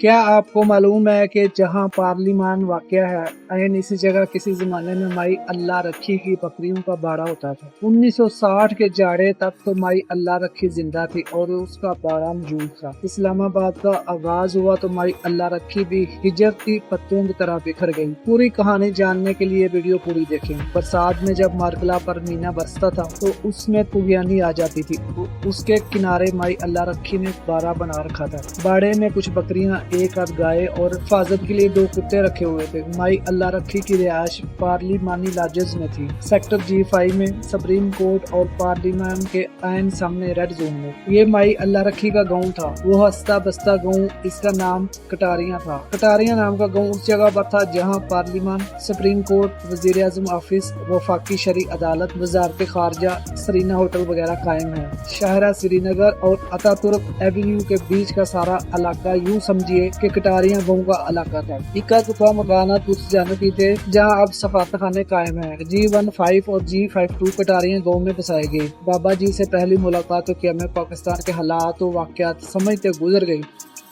کیا آپ کو معلوم ہے کہ جہاں پارلیمان واقع ہے این اسی جگہ کسی زمانے میں مائی اللہ رکھی کی بکریوں کا باڑا ہوتا تھا۔ 1960 کے جاڑے تک تو مائی اللہ رکھی زندہ تھی اور اس کا باڑا موجود تھا۔ اسلام آباد کا آغاز ہوا تو مائی اللہ رکھی بھی ہجر کی پتوں کی طرح بکھر گئی۔ پوری کہانی جاننے کے لیے ویڈیو پوری دیکھیں۔ برسات میں جب مارکلا پر مینا برستا تھا تو اس میں طغیانی آ جاتی تھی۔ اس کے کنارے مائی اللہ رکھی نے باڑا بنا رکھا تھا۔ باڑے میں کچھ بکریاں، ایک آدھ گائے اور حفاظت کے لیے 2 کتے رکھے ہوئے تھے۔ مائی اللہ رکھی کی رہائش پارلیمانی لاجز میں تھی، سیکٹر G5 میں، سپریم کورٹ اور پارلیمان کے عین سامنے ریڈ زون میں۔ یہ مائی اللہ رکھی کا گاؤں تھا، وہ ہستا بستا گاؤں۔ اس کا نام کٹاریاں تھا۔ کٹاریاں نام کا گاؤں اس جگہ پر تھا جہاں پارلیمان، سپریم کورٹ، وزیر اعظم آفس، وفاقی شرعی عدالت، وزارت خارجہ، سرینا ہوٹل وغیرہ قائم ہے۔ شاہراہ سری نگر اور اتا ترک ایونیو کے بیچ کا سارا علاقہ یوں سمجھیے کہ کٹاریاں گاؤں کا علاقہ تھا۔ اکا دفعہ مکانات اس جانب تھے جہاں اب سفارتخانے قائم ہیں۔ G15 اور G52 کٹاریاں گاؤں میں بسائے گئے۔ بابا جی سے پہلی ملاقات کی ہمیں پاکستان کے حالات و واقعات سمجھتے گزر گئی،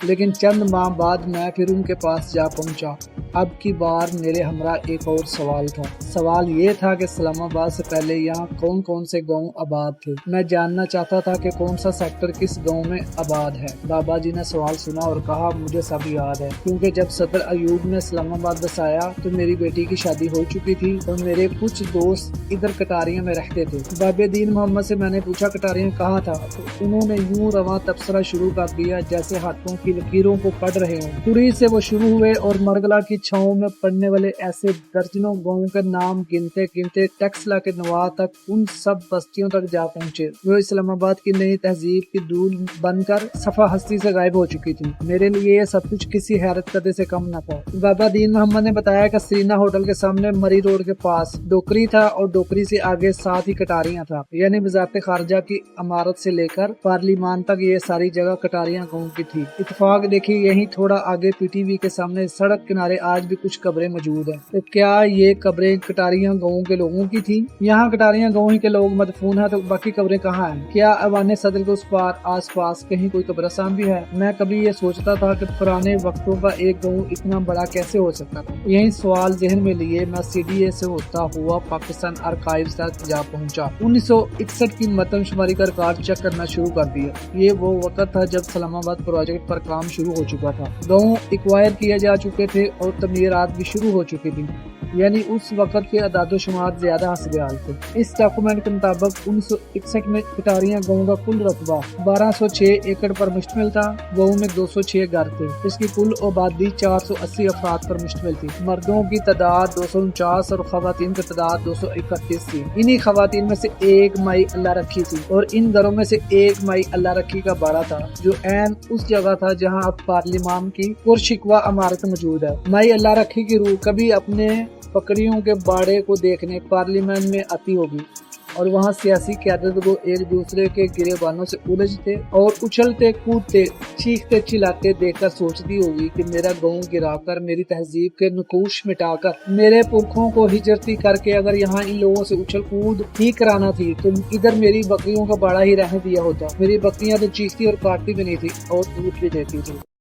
لیکن چند ماہ بعد میں پھر ان کے پاس جا پہنچا۔ اب کی بار میرے ہمراہ ایک اور سوال تھا۔ سوال یہ تھا کہ اسلام آباد سے پہلے یہاں کون کون سے گاؤں آباد تھے۔ میں جاننا چاہتا تھا کہ کون سا سیکٹر کس گاؤں میں آباد ہے۔ بابا جی نے سوال سنا اور کہا مجھے سب یاد ہے، کیونکہ جب صدر ایوب نے اسلام آباد بسایا تو میری بیٹی کی شادی ہو چکی تھی اور میرے کچھ دوست ادھر کٹاریاں میں رہتے تھے۔ بابے دین محمد سے میں نے پوچھا کٹاریاں کہاں تھا، تو انہوں نے یوں رواں تبصرہ شروع کر دیا جیسے ہاتھوں کی لکیروں کو پڑھ رہے ہوں۔ پوری سے وہ شروع ہوئے اور مرگلا کی چھاؤں میں پڑنے والے ایسے درجنوں گاؤں کے نام گنتے گنتے ٹیکسلا کے نواح تک ان سب بستیوں تک جا پہنچے جو اسلام آباد کی نئی تہذیب کی دھول بن کر صفحہ ہستی سے غائب ہو چکی تھی۔ میرے لیے یہ سب کچھ کسی حیرت کدے سے کم نہ تھا۔ بابا دین محمد نے بتایا کہ سرینا ہوٹل کے سامنے مری روڈ کے پاس ڈوکری تھا اور ڈوکری سے آگے ساتھ ہی کٹاریاں تھا، یعنی وزارت خارجہ کی عمارت سے لے کر پارلیمان تک یہ ساری جگہ کٹاریاں گاؤں کی تھی۔ اتفاق دیکھیے یہیں تھوڑا آگے PTV کے سامنے سڑک کنارے آج بھی کچھ قبریں موجود ہیں۔ تو کیا یہ قبریں کٹاریاں گاؤں کے لوگوں کی تھی؟ یہاں کٹاریاں گاؤں ہی کے لوگ مدفون ہیں تو باقی قبریں کہاں ہیں؟ کیا ایوان صدر کے اس پار آس پاس کہیں کوئی قبرستان بھی ہے؟ میں کبھی یہ سوچتا تھا کہ پرانے وقتوں کا ایک گاؤں اتنا بڑا کیسے ہو سکتا تھا۔ یہی سوال ذہن میں لیے میں CDA سے ہوتا ہوا پاکستان آرکائیوز تک جا پہنچا۔ 1961 کی مردم شماری کا ریکارڈ چیک کرنا شروع کر دیا۔ یہ وہ وقت تھا جب اسلام آباد پروجیکٹ پر کام شروع ہو چکا تھا، گاؤں ایکوائر کیے جا چکے تھے اور تعمیرات بھی شروع ہو چکی تھی، یعنی اس وقت کے اعداد و شمار زیادہ حسب حال تھے۔ اس ڈاکومنٹ کے مطابق 1961 میں کٹاریاں گاؤں کا کل رقبہ 1206 ایکڑ پر مشتمل تھا۔ گاؤں میں 206 گھر تھے۔ اس کی کل آبادی 480 افراد پر مشتمل تھی۔ مردوں کی تعداد 249 اور خواتین کی تعداد 231 تھی۔ انہی خواتین میں سے ایک مائی اللہ رکھی تھی اور ان گھروں میں سے ایک مائی اللہ رکھی کا باڑا تھا جو عین اس جگہ تھا جہاں اب پارلیمان کی پرشکوہ عمارت موجود ہے۔ مائی اللہ رکھی کی روح کبھی اپنے بکریوں کے باڑے کو دیکھنے پارلیمان میں آتی ہوگی اور وہاں سیاسی قیادت کو ایک دوسرے کے گریبانوں سے الجھتے اور اچھلتے کودتے چیختے چلاتے دیکھ کر سوچتی ہوگی کہ میرا گاؤں گرا کر، میری تہذیب کے نقوش مٹا کر، میرے پرکھوں کو ہجرتی کر کے اگر یہاں ان لوگوں سے اچھل کود ہی کرانا تھی تو ادھر میری بکریوں کا باڑا ہی رہنے دیا ہوتا۔ میری بکریاں تو چیختی اور کاٹتی بھی نہیں تھی اور دودھ بھی دیتی تھی۔